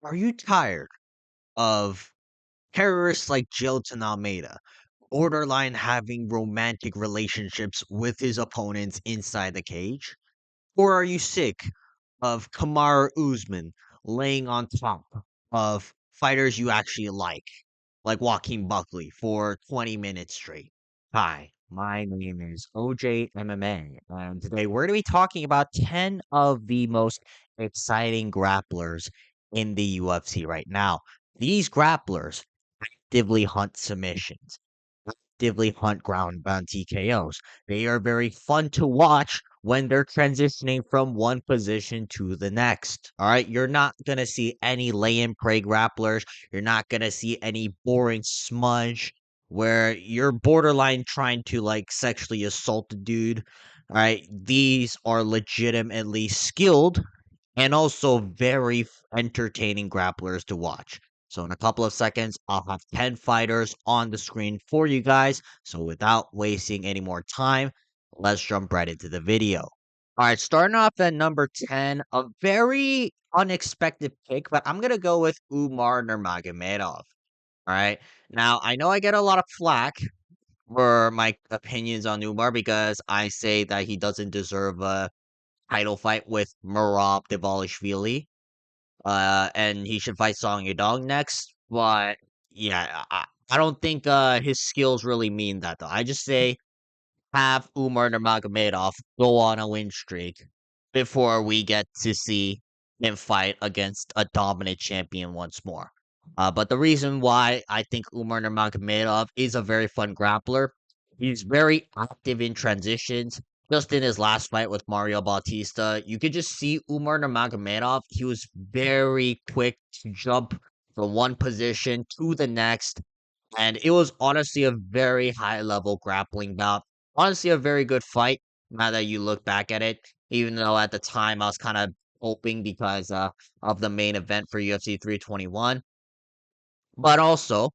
Are you tired of terrorists like Jilton Almeida borderline having romantic relationships with his opponents inside the cage? Or are you sick of Kamaru Usman laying on top of fighters you actually like Joaquin Buckley for 20 minutes straight? Hi, my name is OJ MMA, and today we're going to be talking about 10 of the most exciting grapplers in the UFC right now. These grapplers actively hunt submissions, actively hunt ground bound TKOs. They are very fun to watch when they're transitioning from one position to the next. All right, you're not gonna see any lay and pray grapplers. You're not gonna see any boring smudge where you're borderline trying to like sexually assault the dude. All right, these are legitimately skilled and also very entertaining grapplers to watch. So in a couple of seconds, I'll have 10 fighters on the screen for you guys. So without wasting any more time, let's jump right into the video. All right, starting off at number 10, a very unexpected pick, but I'm going to go with Umar Nurmagomedov. All right. Now, I know I get a lot of flack for my opinions on Umar because I say that he doesn't deserve a title fight with Merab Dvalishvili. And he should fight Song Yadong next. But yeah, I don't think his skills really mean that though. I just say have Umar Nurmagomedov go on a win streak before we get to see him fight against a dominant champion once more. But the reason why I think Umar Nurmagomedov is a very fun grappler, he's very active in transitions. Just in his last fight with Mario Bautista, you could just see Umar Nurmagomedov. He was very quick to jump from one position to the next, and it was honestly a very high level grappling bout. Honestly, a very good fight now that you look back at it. Even though at the time I was kind of hoping because of the main event for UFC 321. But also,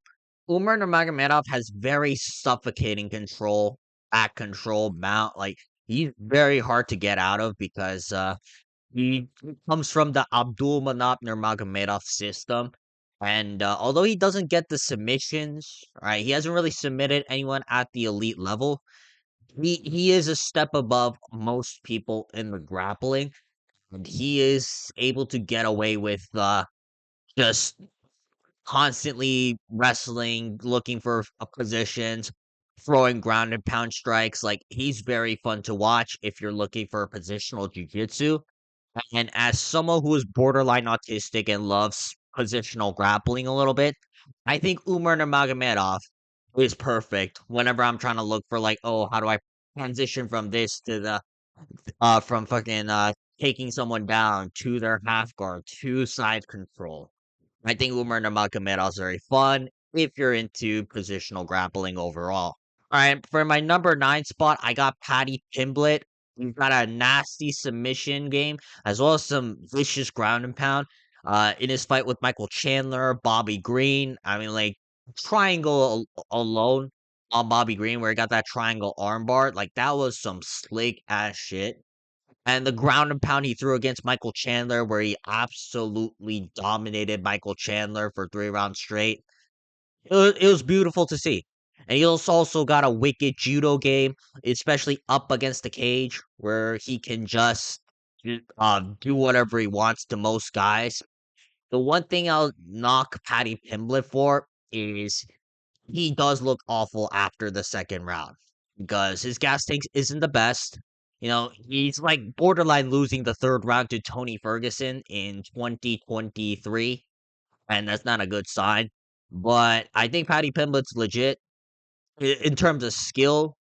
Umar Nurmagomedov has very suffocating control, back control, mount. Like he's very hard to get out of because he comes from the Abdul Manap Nurmagomedov system. And although he doesn't get the submissions, right, he hasn't really submitted anyone at the elite level. He is a step above most people in the grappling, and he is able to get away with just constantly wrestling, looking for positions, throwing ground and pound strikes. Like he's very fun to watch if you're looking for positional jujitsu. And as someone who is borderline autistic and loves positional grappling a little bit, I think Umar Nurmagomedov is perfect whenever I'm trying to look for like, oh, how do I transition from this to the from fucking taking someone down to their half guard to side control. I think Umar Nurmagomedov is very fun if you're into positional grappling overall. All right, for my number 9 spot, I got Paddy Pimblett. He's got a nasty submission game as well as some vicious ground and pound. In his fight with Michael Chandler, Bobby Green, I mean, like triangle alone on Bobby Green, where he got that triangle armbar, like that was some slick ass shit. And the ground and pound he threw against Michael Chandler, where he absolutely dominated Michael Chandler for 3 rounds straight. It was beautiful to see. And he also got a wicked judo game, especially up against the cage, where he can just do whatever he wants to most guys. The one thing I'll knock Paddy Pimblett for is he does look awful after the second round because his gas tank isn't the best. You know, he's like borderline losing the third round to Tony Ferguson in 2023, and that's not a good sign. But I think Paddy Pimblett's legit in terms of skill.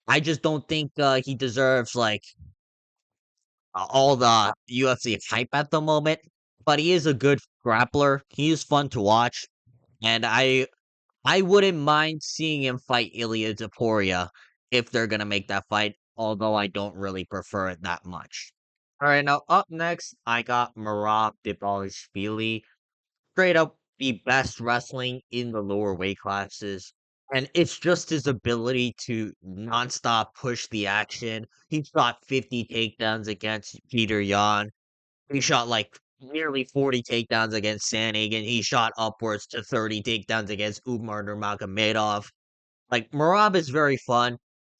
I just don't think he deserves like all the UFC hype at the moment. But he is a good grappler. He is fun to watch, and I wouldn't mind seeing him fight Ilya Topuria if they're gonna make that fight, although I don't really prefer it that much. All right, now up next, I got Merab Dvalishvili, straight up the best wrestling in the lower weight classes. And it's just his ability to nonstop push the action. He shot 50 takedowns against Peter Yan. He shot like nearly 40 takedowns against Sandhagen. He shot upwards to 30 takedowns against Umar Nurmagomedov. Like, Merab is very fun.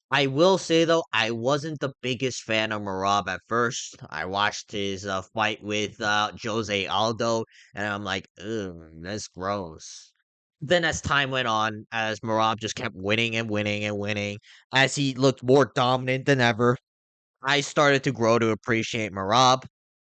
I will say though, I wasn't the biggest fan of Merab at first. I watched his fight with Jose Aldo, and I'm like, ugh, that's gross. Then as time went on, as Merab just kept winning and winning and winning, as he looked more dominant than ever, I started to grow to appreciate Merab,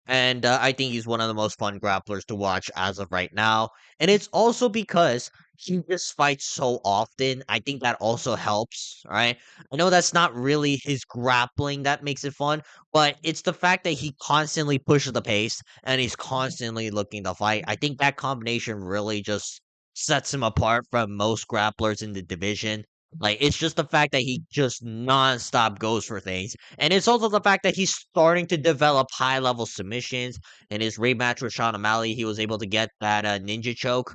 and I think he's one of the most fun grapplers to watch as of right now. And it's also because he just fights so often. I think that also helps, right? I know that's not really his grappling that makes it fun, but it's the fact that he constantly pushes the pace and he's constantly looking to fight. I think that combination really just sets him apart from most grapplers in the division. Like, it's just the fact that he just nonstop goes for things. And it's also the fact that he's starting to develop high level submissions. In his rematch with Sean O'Malley, he was able to get that ninja choke.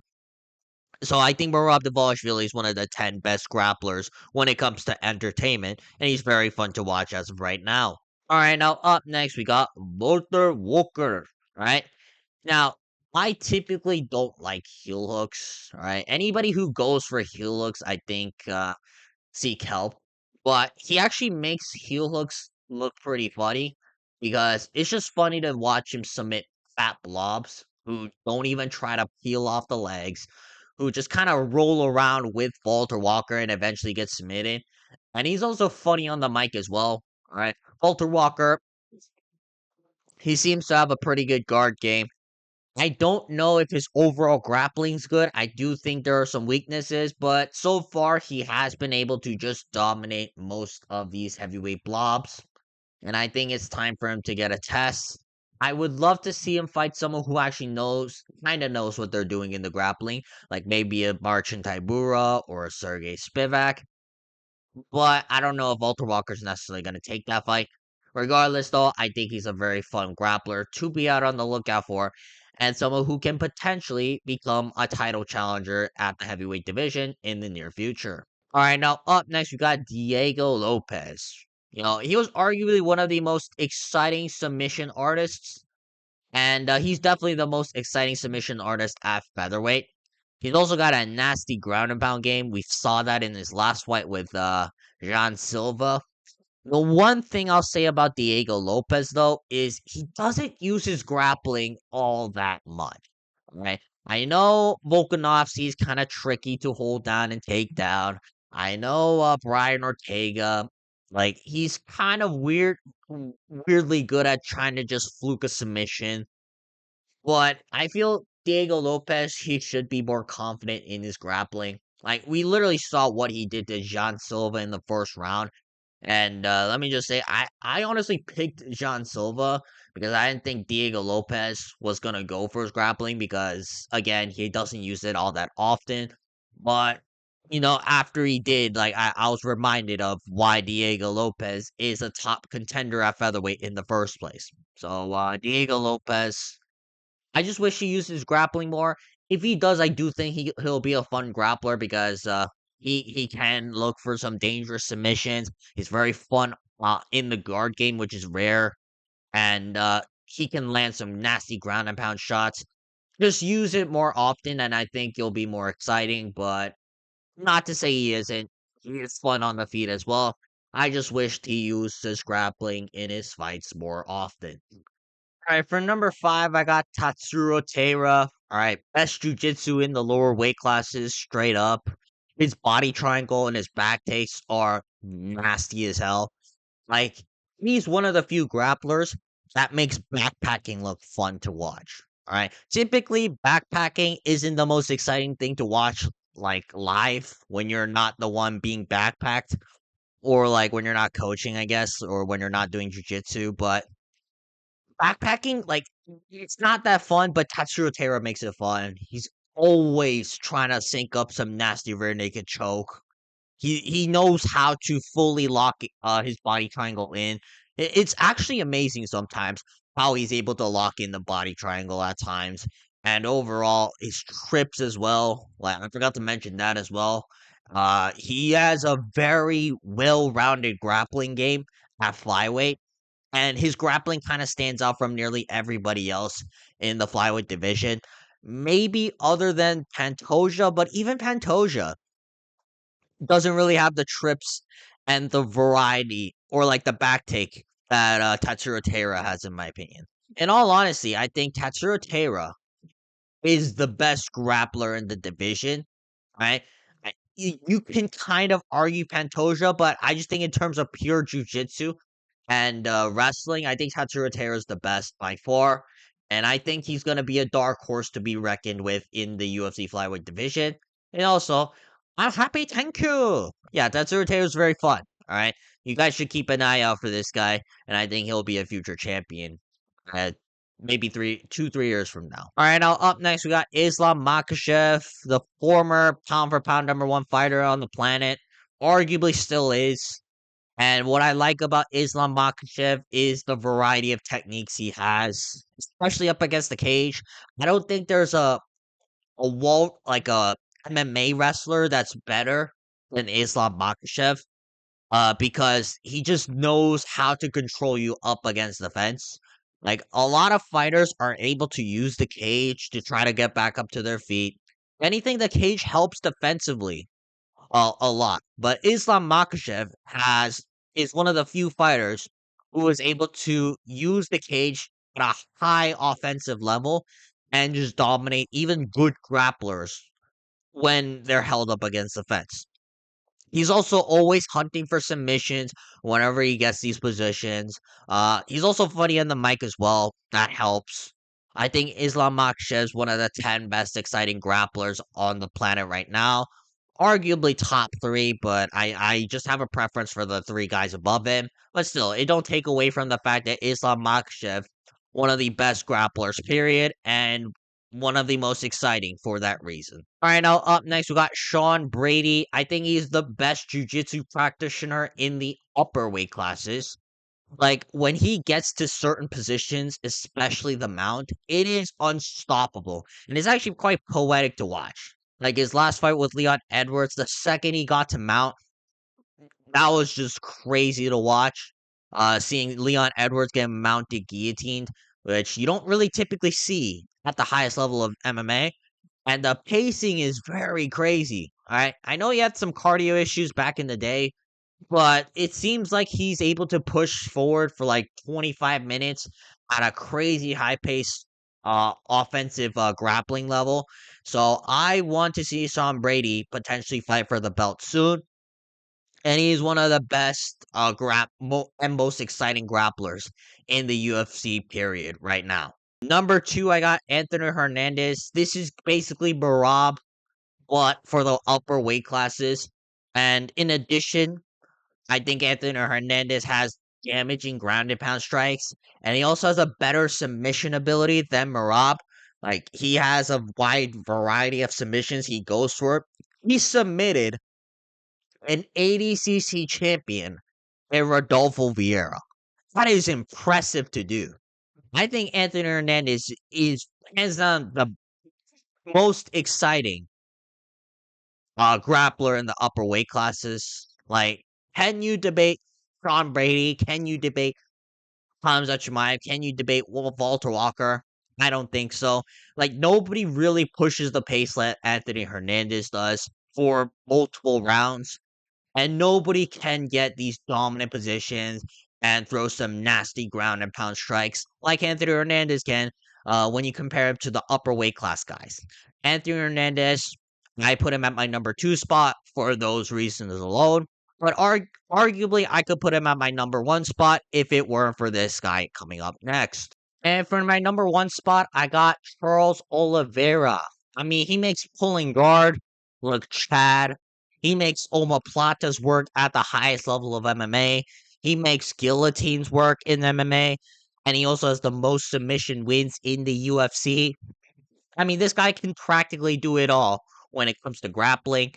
So I think Merab Dvalishvili is one of the 10 best grapplers when it comes to entertainment, and he's very fun to watch as of right now. All right, now up next we got Valter Walker. Right now, I typically don't like heel hooks. All right, anybody who goes for heel hooks, I think seek help. But he actually makes heel hooks look pretty funny because it's just funny to watch him submit fat blobs who don't even try to peel off the legs, who just kind of roll around with Walter Walker and eventually get submitted. And he's also funny on the mic as well. All right. Walter Walker, he seems to have a pretty good guard game. I don't know if his overall grappling's good. I do think there are some weaknesses, but so far he has been able to just dominate most of these heavyweight blobs. And I think it's time for him to get a test. I would love to see him fight someone who actually kind of knows what they're doing in the grappling, like maybe a Marcin Tybura or a Sergey Spivak. But I don't know if Walter Walker's necessarily going to take that fight. Regardless, though, I think he's a very fun grappler to be out on the lookout for, and someone who can potentially become a title challenger at the heavyweight division in the near future. All right, now up next, we got Diego Lopes. He was arguably one of the most exciting submission artists, and he's definitely the most exciting submission artist at featherweight. He's also got a nasty ground and pound game. We saw that in his last fight with Jean Silva. The one thing I'll say about Diego Lopes, though, is he doesn't use his grappling all that much. Right? I know Volkanovski is kind of tricky to hold down and take down. I know Brian Ortega, like he's kind of weirdly good at trying to just fluke a submission. But I feel Diego Lopes, he should be more confident in his grappling. Like, we literally saw what he did to Jean Silva in the first round. And let me just say, I honestly picked Jean Silva because I didn't think Diego Lopes was going to go for his grappling because, again, he doesn't use it all that often. But, after he did, like, I was reminded of why Diego Lopes is a top contender at featherweight in the first place. So, Diego Lopes, I just wish he used his grappling more. If he does, I do think he'll be a fun grappler because he can look for some dangerous submissions. He's very fun in the guard game, which is rare, and he can land some nasty ground and pound shots. Just use it more often, and I think you'll be more exciting. But not to say he isn't. He is fun on the feet as well. I just wished he used his grappling in his fights more often. Alright, for number 5, I got Tatsuro Taira. Alright, best jujitsu in the lower weight classes, straight up. His body triangle and his back takes are nasty as hell. Like, he's one of the few grapplers that makes backpacking look fun to watch. Alright, typically, backpacking isn't the most exciting thing to watch, like, live when you're not the one being backpacked, or like when you're not coaching, I guess, or when you're not doing jujitsu, but backpacking, like, it's not that fun, but Tatsuro Taira makes it fun. He's always trying to sync up some nasty rear naked choke. He knows how to fully lock his body triangle in. It's actually amazing sometimes how he's able to lock in the body triangle at times. And overall, his trips as well. Like, I forgot to mention that as well. He has a very well-rounded grappling game at flyweight, and his grappling kind of stands out from nearly everybody else. in the flyweight division. Maybe other than Pantoja, but even Pantoja doesn't really have the trips and the variety or like the back take that Tatsuro Taira has, in my opinion. In all honesty, I think Tatsuro Taira is the best grappler in the division. Right? You can kind of argue Pantoja, but I just think in terms of pure jujitsu and wrestling, I think Tatsuro Taira is the best by far. And I think he's going to be a dark horse to be reckoned with in the UFC flyweight division. And also, I'm happy. Thank you. Yeah, Tatsuro Taira is very fun. All right. You guys should keep an eye out for this guy. And I think he'll be a future champion. Uh, maybe 3 years from now. All right, now up next we got Islam Makhachev, the former pound for pound #1 fighter on the planet, arguably still is. And what I like about Islam Makhachev is the variety of techniques he has, especially up against the cage. I don't think there's a wall like a MMA wrestler that's better than Islam Makhachev. Because he just knows how to control you up against the fence. Like a lot of fighters are able to use the cage to try to get back up to their feet. Anything the cage helps defensively a lot. But Islam Makhachev is one of the few fighters who is able to use the cage at a high offensive level and just dominate even good grapplers when they're held up against the fence. He's also always hunting for submissions whenever he gets these positions. He's also funny on the mic as well. That helps. I think Islam Makhachev is one of the 10 best exciting grapplers on the planet right now. Arguably top three, but I just have a preference for the three guys above him. But still, it don't take away from the fact that Islam Makhachev, one of the best grapplers, period, and one of the most exciting for that reason. All right, now up next we got Sean Brady. I think he's the best jiu-jitsu practitioner in the upper weight classes. Like when he gets to certain positions, especially the mount, it is unstoppable. And it's actually quite poetic to watch. Like his last fight with Leon Edwards, the second he got to mount, that was just crazy to watch. Seeing Leon Edwards get mounted guillotined, which you don't really typically see at the highest level of MMA. And the pacing is very crazy. All right. I know he had some cardio issues back in the day, but it seems like he's able to push forward for like 25 minutes at a crazy high pace offensive grappling level. So I want to see Sean Brady potentially fight for the belt soon. And he's one of the best and most exciting grapplers in the UFC period right now. Number two, I got Anthony Hernandez. This is basically Merab, but for the upper weight classes. And in addition, I think Anthony Hernandez has damaging ground and pound strikes, and he also has a better submission ability than Merab. Like he has a wide variety of submissions he goes for. He submitted an ADCC champion in Rodolfo Vieira. That is impressive to do. I think Anthony Hernandez is hands down the most exciting grappler in the upper weight classes. Like, can you debate Sean Brady? Can you debate Hamza Chimaev? Can you debate Valter Walker? I don't think so. Like, nobody really pushes the pace like Anthony Hernandez does for multiple rounds. And nobody can get these dominant positions and throw some nasty ground and pound strikes like Anthony Hernandez can when you compare him to the upper weight class guys. Anthony Hernandez, I put him at my number two spot for those reasons alone. But arguably, I could put him at my number one spot if it weren't for this guy coming up next. And for my number one spot, I got Charles Oliveira. I mean, he makes pulling guard look Chad. He makes omoplatas work at the highest level of MMA. He makes guillotines work in MMA. And he also has the most submission wins in the UFC. I mean, this guy can practically do it all when it comes to grappling.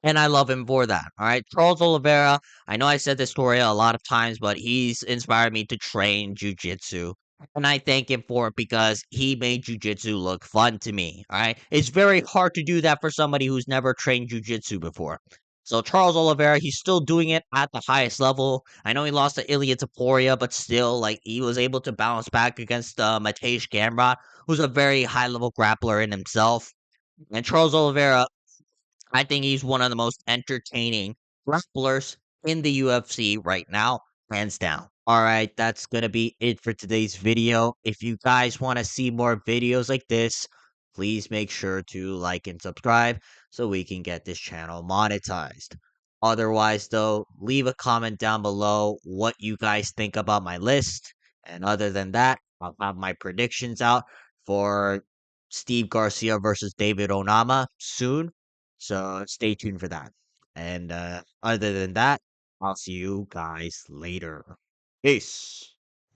And I love him for that. All right. Charles Oliveira, I know I said this story a lot of times, but he's inspired me to train jujitsu. And I thank him for it because he made jujitsu look fun to me. All right. It's very hard to do that for somebody who's never trained jujitsu before. So Charles Oliveira, he's still doing it at the highest level. I know he lost to Ilya Taporia, but still, like he was able to bounce back against Matej Gamrot, who's a very high level grappler in himself. And Charles Oliveira, I think he's one of the most entertaining grapplers in the UFC right now, hands down. All right, that's going to be it for today's video. If you guys want to see more videos like this, please make sure to like and subscribe so we can get this channel monetized. Otherwise, though, leave a comment down below what you guys think about my list. And other than that, I'll have my predictions out for Steve Garcia versus David Onama soon. So stay tuned for that. And other than that, I'll see you guys later. Peace.